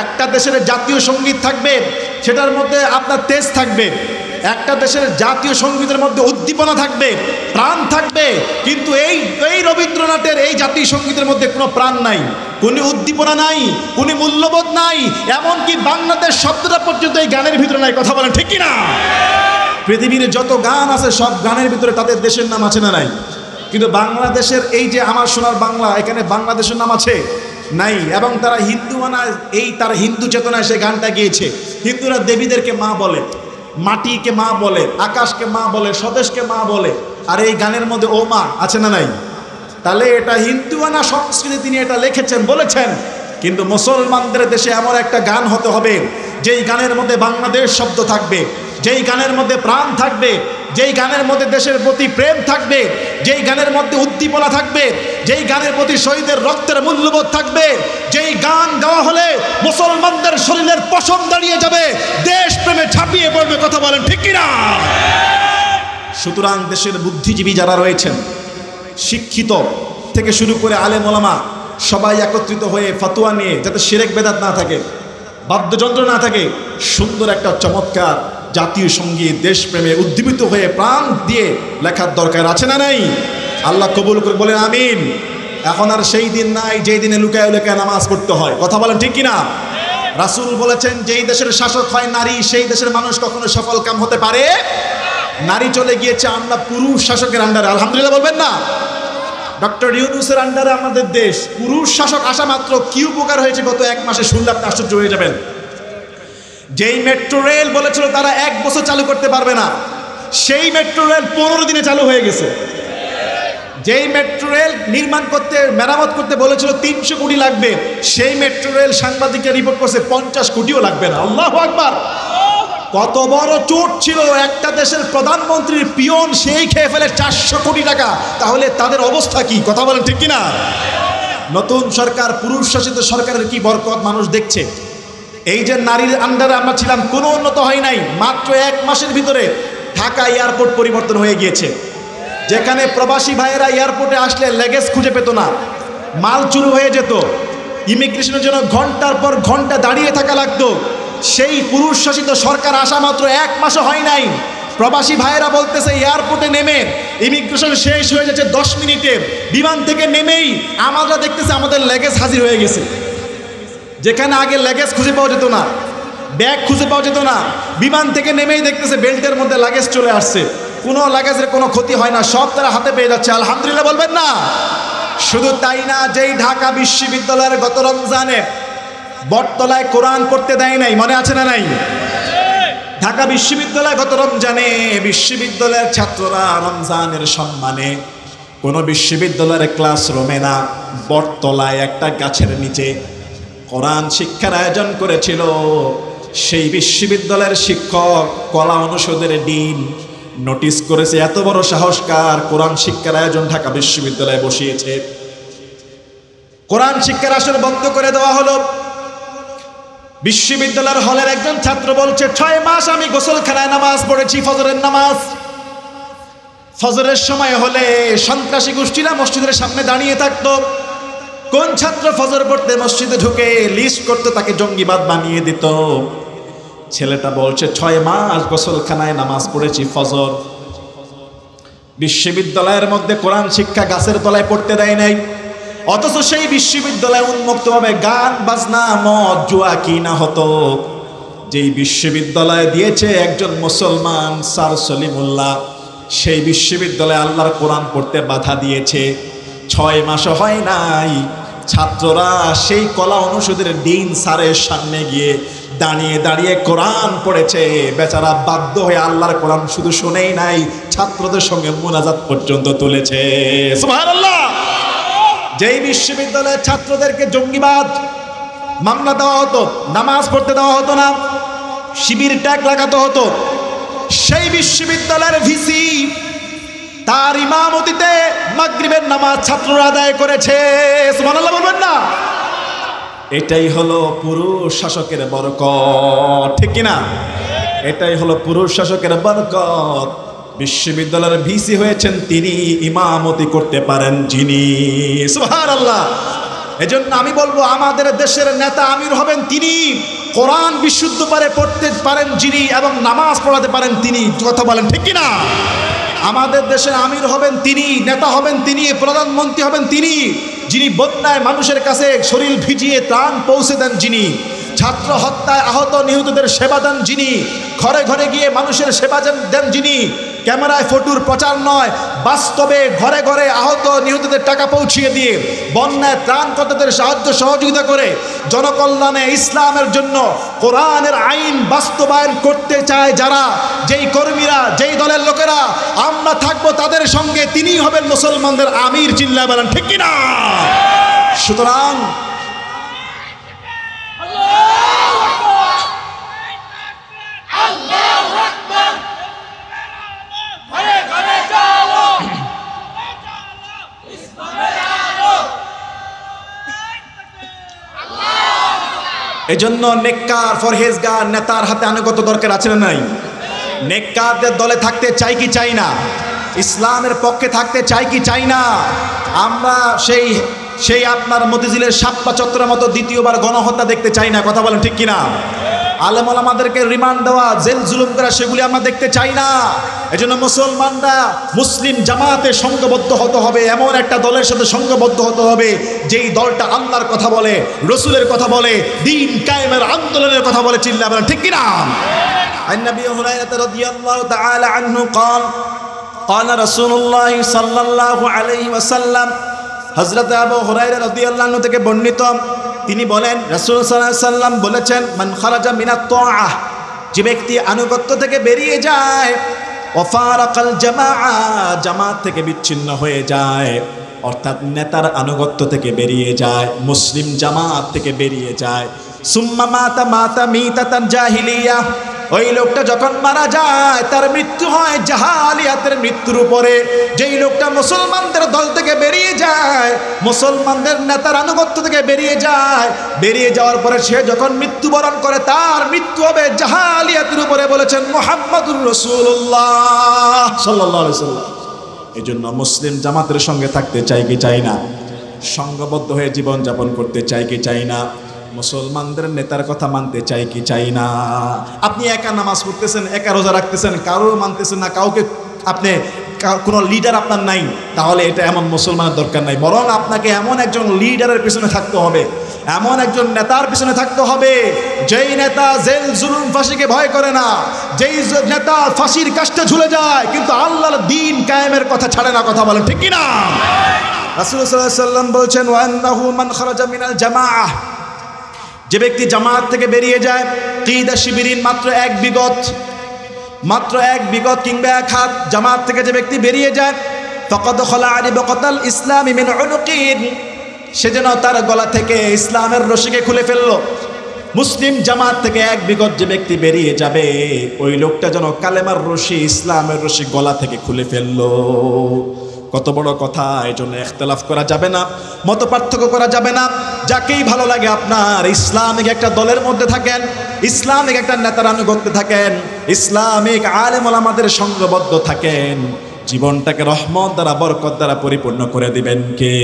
একটা দেশের জাতীয় সঙ্গীত থাকবে, সেটার মধ্যে আপনার তেজ থাকবে। একটা দেশের জাতীয় সঙ্গীতের মধ্যে উদ্দীপনা থাকবে, প্রাণ থাকবে। কিন্তু এই রবীন্দ্রনাথের এই জাতীয় সঙ্গীতের মধ্যে কোনো প্রাণ নাই, কোনো উদ্দীপনা নাই, কোনো মূল্যবোধ নাই। এমনকি বাংলাদেশ শব্দটা পর্যন্ত এই গানের ভিতরে নাই, কথা বলেন ঠিক কিনা? পৃথিবীর যত গান আছে সব গানের ভিতরে তাদের দেশের নাম আছে না নাই? কিন্তু বাংলাদেশের এই যে আমার সোনার বাংলা, এখানে বাংলাদেশের নাম আছে নাই, এবং তারা হিন্দু মানায়, এই তারা হিন্দু চেতনায় সে গানটা গিয়েছে। হিন্দুরা দেবীদেরকে মা বলে, মাটিকে মা বলে, আকাশকে মা বলে, স্বদেশকে মা বলে, আর এই গানের মধ্যে ও মা আছে না নাই? তাহলে এটা হিন্দুয়ানা সংস্কৃতি, তিনি এটা লিখেছেন, বলেছেন। কিন্তু মুসলমানদের দেশে এমন একটা গান হতে হবে যেই গানের মধ্যে বাংলাদেশ শব্দ থাকবে, যেই গানের মধ্যে প্রাণ থাকবে, যেই গানের মধ্যে দেশের প্রতি প্রেম থাকবে, যেই গানের মধ্যে উদ্দীপনা থাকবে, যেই গানের প্রতি শহীদের রক্তের মূল্যবোধ থাকবে, যেই গান গাওয়া হলে মুসলমানদের শরীরের পশম দাঁড়িয়ে যাবে, দেশ প্রেমে ঝাঁপিয়ে পড়বে। কথা বলেন ঠিক কিনা? সুতরাং দেশের বুদ্ধিজীবী যারা রয়েছেন, শিক্ষিত থেকে শুরু করে আলেম ওলামা, সবাই একত্রিত হয়ে ফতোয়া নিয়ে, যাতে শিরক বেদাত না থাকে, বাদ্যযন্ত্র না থাকে, সুন্দর একটা চমৎকার জাতীয় সঙ্গীত দেশপ্রেমে উদ্দীপিত হয়ে প্রাণ দিয়ে লেখার দরকার আছে না নাই? আল্লাহ কবুল করে বলেন আমিন। এখন আর সেই দিন নাই যেই দিনে লুকায় লুকায় নামাজ পড়তে হয়। কথা বলেন ঠিক কিনা? রাসূল বলেছেন, যেই দেশের শাসক হয় নারী, সেই দেশের মানুষ কখনো সফল কাম হতে পারে। নারী চলে গিয়েছে, আমরা পুরুষ শাসকের আন্ডারে, আলহামদুলিল্লাহ বলবেন না? ডক্টর ইউনূসের আন্ডারে আমাদের দেশ, পুরুষ শাসক আসা মাত্র কি উপকার হয়েছে গত এক মাসে শুনলে আপনি আশ্চর্য হয়ে যাবেন। যেই মেট্রো রেল বলেছিল তারা 1 বছর চালু করতে পারবে না, সেই মেট্রো রেল 15 দিনে চালু হয়ে গেছে। যেই মেট্রো রেল নির্মাণ করতে, মেরামত করতে বলেছিল 300 কোটি লাগবে, সেই মেট্রো রেল সাংবাদিকরা রিপোর্ট করছে 50 কোটিও লাগবে না। আল্লাহু আকবার! কত বড় চোট ছিল একটা দেশের প্রধানমন্ত্রীর পিয়ন, সেই খেয়ে ফেলে 400 কোটি টাকা। তাহলে তাদের অবস্থা কি? কথা বলেন ঠিক কিনা? নতুন সরকার, পুরুষ শাসিত সরকারের কি বরকত মানুষ দেখছে। এই যে নারীর আন্ডারে আমরা ছিলাম, কোনো উন্নত হয় নাই। মাত্র 1 মাসের ভিতরে ঢাকা এয়ারপোর্ট পরিবর্তন হয়ে গিয়েছে। যেখানে প্রবাসী ভাইয়েরা এয়ারপোর্টে আসলে লেগেজ খুঁজে পেত না, মাল চুরি হয়ে যেত, ইমিগ্রেশনের জন্য ঘন্টার পর ঘন্টা দাঁড়িয়ে থাকা লাগতো, সেই পুরুষ শাসিত সরকার আসা মাত্র 1 মাসও হয় নাই। প্রবাসী ভাইয়েরা বলতেছে এয়ারপোর্টে নেমে ইমিগ্রেশন শেষ হয়ে যাচ্ছে 10 মিনিটে, বিমান থেকে নেমেই আমরা দেখতেছি আমাদের লেগেজ হাজির হয়ে গেছে। যেখানে আগে লেগেজ খুঁজে পাওয়া যেত না, ব্যাগ খুঁজে পাওয়া যেত না, বিমান থেকে নেমেই দেখতেছে বেল্টের মধ্যে লাগেজ চলে আসছে। কোনো লাগেজের কোনো ক্ষতি হয় না, সব তারা হাতে পেয়ে যাচ্ছে। আলহামদুলিল্লাহ বলবেন না? শুধু তাই না, যেই ঢাকা বিশ্ববিদ্যালয়ের গত রমজানে বটতলায় কোরআন পড়তে দেয় নাই, মনে আছে না নাই? ঢাকা বিশ্ববিদ্যালয় গত রমজানে বিশ্ববিদ্যালয়ের ছাত্ররা রমজানের সম্মানে কোনো বিশ্ববিদ্যালয়ের ক্লাসরুমে না, বটতলায় একটা গাছের নিচে কোরআন শিক্ষার আয়োজন করেছিল। সেই বিশ্ববিদ্যালয়ের শিক্ষক, কলা অনুষদের ডিন নোটিশ করেছে, এত বড় সাহসকার কোরআন শিক্ষার আয়োজন ঢাকা বিশ্ববিদ্যালয়ে বসিয়েছে। কোরআন শিক্ষার আসর বন্ধ করে দেওয়া হলো। বিশ্ববিদ্যালয়ের হলের একজন ছাত্র বলছে, 6 মাস আমি গোসলখানায় নামাজ পড়েছি, ফজরের নামাজ। ফজরের সময় হলে সন্ত্রাসী গোষ্ঠীরা মসজিদের সামনে দাঁড়িয়ে থাকতো। কোন ছাত্র ফজর পড়তে মসজিদে ঢুকে লিস্ট করতো, তাকে জঙ্গিবাদ বানিয়ে দিত। ছেলেটা বলছে, 6 মাস গোসলখানায় নামাজ পড়েছি ফজর। বিশ্ববিদ্যালয়ের মধ্যে কোরআন শিক্ষা গাছের তলায় পড়তে দেয় নাই, অথচ সেই বিশ্ববিদ্যালয়ে উন্মুক্তভাবে গান বাজনা, মদ, জুয়া কি না হতো। যেই বিশ্ববিদ্যালয়ে দিয়েছে একজন মুসলমান স্যার সলিমুল্লাহ, সেই বিশ্ববিদ্যালয়ে আল্লাহর কোরআন পড়তে বাধা দিয়েছে। 6 মাসও হয় নাই, ছাত্ররা সেই কলা অনুষদের ডিন স্যারের সামনে গিয়ে দাঁড়িয়ে দাঁড়িয়ে কোরআন পড়েছে। বেচারা বাধ্য হয়ে আল্লাহর কোরআন শুধু শুনেই নাই, ছাত্রদের সঙ্গে মুনাজাত পর্যন্ত তুলেছে। সুবহানাল্লাহ! যেই বিশ্ববিদ্যালয়ের ছাত্রদেরকে জঙ্গিবাদ মামলা দেওয়া হতো, নামাজ পড়তে দেওয়া হতো না, শিবির ট্যাগ লাগাতে হতো, সেই বিশ্ববিদ্যালয়ের ভিসি তার ইমামতিতে মাগরিবের নামাজ ছাত্ররা আদায় করেছে। সুবহানাল্লাহ বলবেন না? এটাই হলো পুরুষ শাসকের বরকত, ঠিক কিনা? এটাই হলো পুরুষ শাসকের বরকত। বিশ্ববিদ্যালয়ের ভিসি হয়েছেন তিনি, ইমামতি করতে পারেন যিনি। সুবহানাল্লাহ! এজন্য আমি বলবো, আমাদের দেশের নেতা আমির হবেন তিনি, কোরআন বিশুদ্ধ পারে পড়তে পারেন যিনি, এবং নামাজ পড়াতে পারেন তিনি। কথা বলেন ঠিক কিনা? আমাদের দেশের আমির হবেন তিনি, নেতা হবেন তিনি, প্রধানমন্ত্রী হবেন তিনি, যিনি বন্যায় মানুষের কাছে শরীর ভিজিয়ে ত্রাণ পৌঁছে দেন যিনি, ছাত্র হত্যায় আহত নিহতদের সেবা দেন যিনি, ঘরে ঘরে গিয়ে মানুষের সেবা দেন যিনি, ক্যামেরায় ফটোর প্রচার নয়, বাস্তবে ঘরে ঘরে আহত নিহতদের টাকা পৌঁছিয়ে দিয়ে, বন্যায় ত্রাণকর্তাদের সাহায্য সহযোগিতা করে, জনকল্যাণে ইসলামের জন্য কোরআনের আইন বাস্তবায়ন করতে চায় যারা, যেই কর্মীরা, যেই দলের লোকেরা, আমরা থাকবো তাদের সঙ্গে। তিনিই হবেন মুসলমানদের আমির। চিল্লায় বলেন ঠিক কিনা? সুতরাং এজন্য নেককার ফরহেজগার নেতার হাতে আনুগত্য দরকার আছে না নাই? নেককারদের দলে থাকতে চাই কি চাই না? ইসলামের পক্ষে থাকতে চাই কি চাই না? আমরা সেই আপনার মতিঝিলের সাপ্পা চত্বরের মতো দ্বিতীয়বার গণহত্যা দেখতে চাই না। কথা বলেন ঠিক কিনা? আলেম ওলামাদেরকে রিমান্ড দেওয়া, জেল জুলুম করা, সেগুলি আমরা দেখতে চাই না। এজন্য মুসলমানরা মুসলিম জামাতে সংঘবদ্ধ হতে হবে, এমন একটা দলের সাথে সংঘবদ্ধ হতে হবে যেই দলটা আল্লাহর কথা বলে, রসুলের কথা বলে, দ্বীন কায়েমের আন্দোলনের কথা বলে। চিল্লা বলেন ঠিক কিনা? عن أبي هريرة رضي الله تعالى عنه قال قال رسول الله صلى الله عليه وسلم হযরত আবু হুরায়রা রাদিয়াল্লাহু আনহু থেকে বর্ণিত, তিনি বলেন রাসূল সাল্লাল্লাহু আলাইহি ওয়াসাল্লাম বলেছেন, মান খারাজা মিনাত তাআহ, যে ব্যক্তি আনুগত্য থেকে বেরিয়ে যায়, ওয়া ফারাকাল জামাআ, জামাত থেকে বিচ্ছিন্ন হয়ে যায়, অর্থাৎ নেতার আনুগত্য থেকে বেরিয়ে যায়, মুসলিম জামাত থেকে বেরিয়ে যায়, সুম্মা মাতা মিতাতান জাহিলিয়া, ওই লোকটা যখন মারা যায় তার মৃত্যু হয় জাহালিয়াতের মৃত্যুর উপরে। যেই লোকটা মুসলমানদের দল থেকে বেরিয়ে যায়, মুসলমানদের নেতার আনুগত্য থেকে বেরিয়ে যায়, বেরিয়ে যাওয়ার পরে সে যখন মৃত্যুবরণ করে তার মৃত্যু হবে জাহালিয়াতের উপরে, বলেছেন মুহাম্মাদুর রাসূলুল্লাহ সাল্লাল্লাহু আলাইহি ওয়াসাল্লাম। এই জন্য মুসলিম জামাতের সঙ্গে থাকতে চাই কি চাই না? সংঘবদ্ধ হয়ে জীবন যাপন করতে চাই কি চাই না? মুসলমানদের নেতার কথা মানতে চাই কি চাই না? আপনি একা নামাজ পড়তেছেন, একা রোজা রাখতেছেন, কারোর মানতেছেন না, কাউকে আপনি কোনো লিডার আপনার নাই, তাহলে এটা এমন মুসলমানের দরকার নাই। বরং আপনাকে এমন একজন লিডারের পিছনে থাকতে হবে, এমন একজন নেতার পিছনে থাকতে হবে যেই নেতা জেল জুলুম ফাঁসিকে ভয় করে না, যেই নেতা ফাঁসির কাষ্টে ঝুলে যায় কিন্তু আল্লাহর দ্বীন কায়েমের কথা ছাড়ে না। কথা বলেন ঠিক কিনা? রাসূল সাল্লাল্লাহু আলাইহি ওয়াসাল্লাম বলছেন, ওয়া আন্নাহু মান খারাজা মিনাল জামাআহ, যে ব্যক্তি জামাত থেকে বেরিয়ে যায়, কিদা শিবিরিন, মাত্র এক বিগত কিংবা এক হাত জামাত থেকে যে ব্যক্তি বেরিয়ে যায়, ফাকাদ খালা আরিবাকাতাল ইসলামি মিন উনুকিন, সে যেন তার গলা থেকে ইসলামের রশিকে খুলে ফেললো। মুসলিম জামাত থেকে এক বিগত যে ব্যক্তি বেরিয়ে যাবে, ওই লোকটা যেন কালেমার রশি, ইসলামের রশি গলা থেকে খুলে ফেললো। কত বড় কথা! এই জন্য ইখতিলাফ করা যাবে না, মত পার্থক্য করা যাবে না। যাকেই ভালো লাগে আপনার ইসলামিক একটা দলের মধ্যে থাকেন, ইসলামিক একটা নেতার আনুগত্যে থাকেন, ইসলামিক আলেম ওলামাদের সংঘবদ্ধ থাকেন, জীবনটাকে রহমত দ্বারা, বরকত দ্বারা পরিপূর্ণ করে দিবেন কে?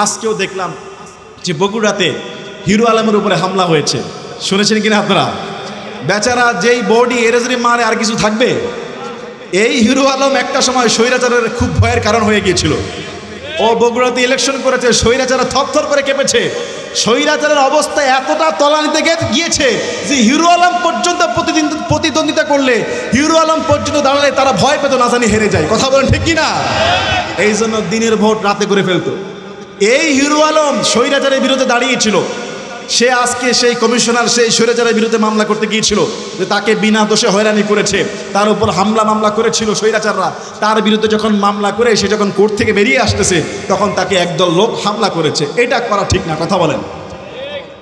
আজকেও দেখলাম যে বগুড়াতে হিরো আলমের উপরে হামলা হয়েছে, শুনেছেন কিনা আপনারা? বেচারা যেই বডি এরেজরি মারে আর কিছু থাকবে? এই হিরো আলম একটা সময় স্বৈরাচারের খুব ভয়ের কারণ হয়ে গিয়েছিল। ও বগুড়াতে ইলেকশন করেছে, স্বৈরাচার থরথর করে কেঁপেছে। স্বৈরাচারের অবস্থা এতটা তলানিতে গিয়েছে যে হিরো আলম পর্যন্ত প্রতিদ্বন্দ্বিতা করলে, হিরো আলম পর্যন্ত দাঁড়ালে তারা ভয় পেত, না জানি হেরে যায়। কথা বলেন ঠিক কিনা? এই জন্য দিনের ভোট রাতে করে ফেলতো। এই হিরো আলম স্বৈরাচারের বিরুদ্ধে দাঁড়িয়েছিল। সে আজকে সেই কমিশনার সেই স্বৈরাচারের বিরুদ্ধে মামলা করতে গিয়েছিল যে তাকে বিনা দোষে হয়রানি করেছে, তার উপর মামলা করেছিল স্বৈরাচাররা। তার বিরুদ্ধে যখন মামলা করে সে যখন কোর্ট থেকে বেরিয়ে আসতেছে, তখন তাকে একদল লোক হামলা করেছে। এটা করা ঠিক না। কথা বলেন।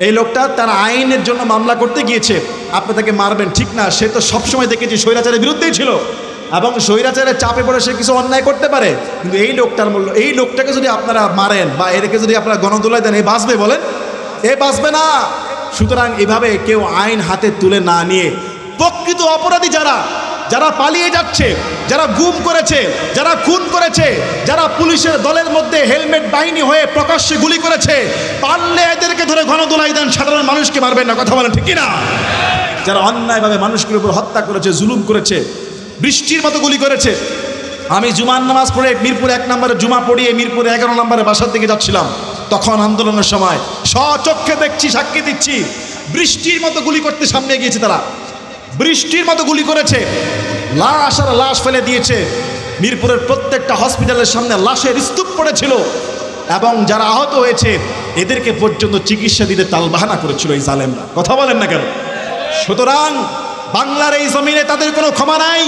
এই লোকটা তার আইনের জন্য মামলা করতে গিয়েছে, আপনি তাকে মারবেন ঠিক না। সে তো সবসময় দেখেছি স্বৈরাচারের বিরুদ্ধেই ছিল এবং স্বৈরাচারের চাপে পড়ে সে কিছু অন্যায় করতে পারে। কিন্তু এই লোকটাকে যদি আপনারা মারেন বা এটাকে যদি আপনারা গণদোলায় দেন, এ বাঁচবে? বলেন, এ বাঁচবে না। সুতরাং এভাবে কেউ আইন হাতে তুলে না নিয়ে প্রকৃত অপরাধী যারা পালিয়ে যাচ্ছে, যারা গুম করেছে, যারা খুন করেছে, যারা পুলিশের দলের মধ্যে হেলমেট বাহিনী হয়ে প্রকাশ্যে গুলি করেছে, পারলে এদেরকে ধরে গণদোলাই দেন, সাধারণ মানুষকে মারবেন না। কথা বলেন ঠিক কিনা? যারা অন্যায়ভাবে মানুষগুলোর উপর হত্যা করেছে, জুলুম করেছে, বৃষ্টির মতো গুলি করেছে। আমি জুমার নামাজ পড়ে মিরপুর 1 নম্বরে জুমা পড়িয়ে মিরপুর 11 নম্বরে বাসার দিকে যাচ্ছিলাম। তখন আন্দোলনের সময় স্বচক্ষে দেখছি, সাক্ষী দিচ্ছি, বৃষ্টির মতো গুলি করতে সামনে গিয়েছে। তারা বৃষ্টির মতো গুলি করেছে। লাশ আর লাশ ফেলে দিয়েছে। মিরপুরের প্রত্যেকটা হসপিটালের সামনে লাশের স্তূপ পড়েছিল এবং যারা আহত হয়েছে এদেরকে পর্যন্ত চিকিৎসা দিতে তালবাহানা করেছিল এই জালেমরা। কথা বলেন না কেন? সুতরাং বাংলার এই জমিনে তাদের কোনো ক্ষমা নাই।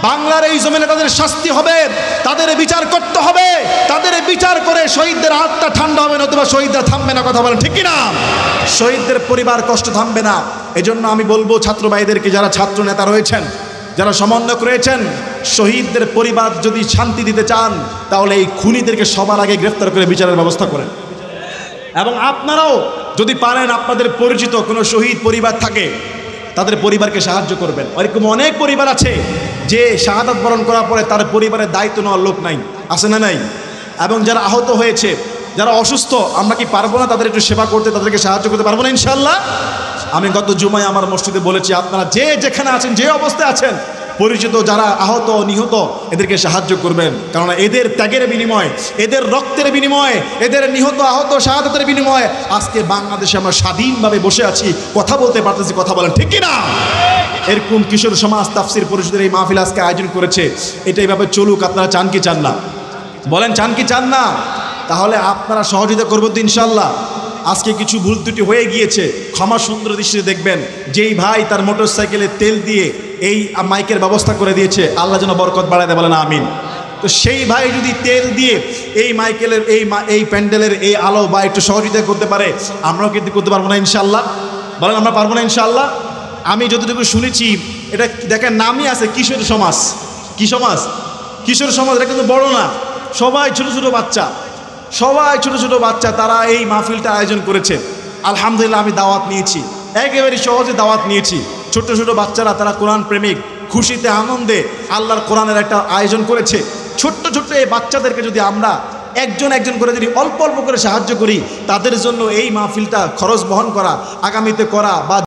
বাংলার এই জমিনে তাদের শাস্তি হবে, তাদের বিচার করতে হবে। তাদের বিচার করে শহীদদের আত্মা ঠান্ডা হবে, নতুবা শহীদরা থামবে না। কথা বলেন ঠিক কিনা? শহীদদের পরিবার কষ্ট থামবে না। এজন্য আমি বলবো ছাত্র ভাইদেরকে, যারা ছাত্র নেতা রয়েছেন, যারা সমন্বয়ক রয়েছেন, শহীদদের পরিবার যদি শান্তি দিতে চান তাহলে এই খুনিদেরকে সবার আগে গ্রেফতার করে বিচারের ব্যবস্থা করেন। এবং আপনারাও যদি পারেন, আপনাদের পরিচিত কোনো শহীদ পরিবার থাকে তাদের পরিবারকে সাহায্য করবেন। এরকম অনেক পরিবার আছে যে শাহাদাত বরণ করার পরে তার পরিবারের দায়িত্ব নেওয়ার লোক নাই, আছে না নাই? এবং যারা আহত হয়েছে, যারা অসুস্থ, আমরা কি পারবো না তাদের একটু সেবা করতে, তাদেরকে সাহায্য করতে পারবো না ইনশাল্লাহ? আমি গত জুমায় আমার মসজিদে বলেছি, আপনারা যে যেখানে আছেন, যে অবস্থায় আছেন, পরিচিত যারা আহত নিহত এদেরকে সাহায্য করবেন। কারণ এদের ত্যাগের বিনিময়ে, এদের রক্তের বিনিময়ে, এদের নিহত আহত শাহাদাতের বিনিময়ে আজকে বাংলাদেশে আমরা স্বাধীনভাবে বসে আছি, কথা বলতে পারতেছি। কথা বলেন ঠিক কিনা? এরকম কিশোর সমাজ তাফসীর পরিষদের এই মাহফিল আজকে আয়োজন করেছে। এটা এইভাবে চলুক। আপনারা চান কি চান না? বলেন চান কি চান না? তাহলে আপনারা সহযোগিতা করবেন তো ইনশাল্লাহ? আজকে কিছু ভুল ত্রুটি হয়ে গিয়েছে, ক্ষমা সুন্দর দৃষ্টিতে দেখবেন। যেই ভাই তার মোটর সাইকেলে তেল দিয়ে এই মাইকের ব্যবস্থা করে দিয়েছে, আল্লাহ যেন বরকত বাড়ায় দেয়, বলেন আমিন। তো সেই ভাই যদি তেল দিয়ে এই মাইকেলের এই প্যান্ডেলের এই আলো বা একটু সহযোগিতা করতে পারে, আমরাও কিন্তু করতে পারবো না ইনশাল্লাহ? বলেন আমরা পারবো না ইনশাল্লাহ? আমি যতটুকু শুনেছি, এটা দেখেন নামই আছে কিশোর সমাজ। কি সমাজ? কিশোর সমাজ। এটা কিন্তু বড় না, সবাই ছোট ছোট বাচ্চা, সবাই ছোট ছোট বাচ্চা, তারা এই মাহফিলটা আয়োজন করেছে। আলহামদুলিল্লাহ, আমি দাওয়াত নিয়েছি, একেবারে সহজে দাওয়াত নিয়েছি। ছোট ছোট বাচ্চারা, তারা কোরআন প্রেমিক, খুশিতে আনন্দে আল্লাহর কোরআনের একটা আয়োজন করেছে। ছোট্ট ছোট্ট এই বাচ্চাদেরকে যদি আমরা একজন একজন করে যদি অল্প অল্প করে সাহায্য করি, তাদের জন্য এই মাহফিলটা খরচ বহন করা, আগামীতে করা বা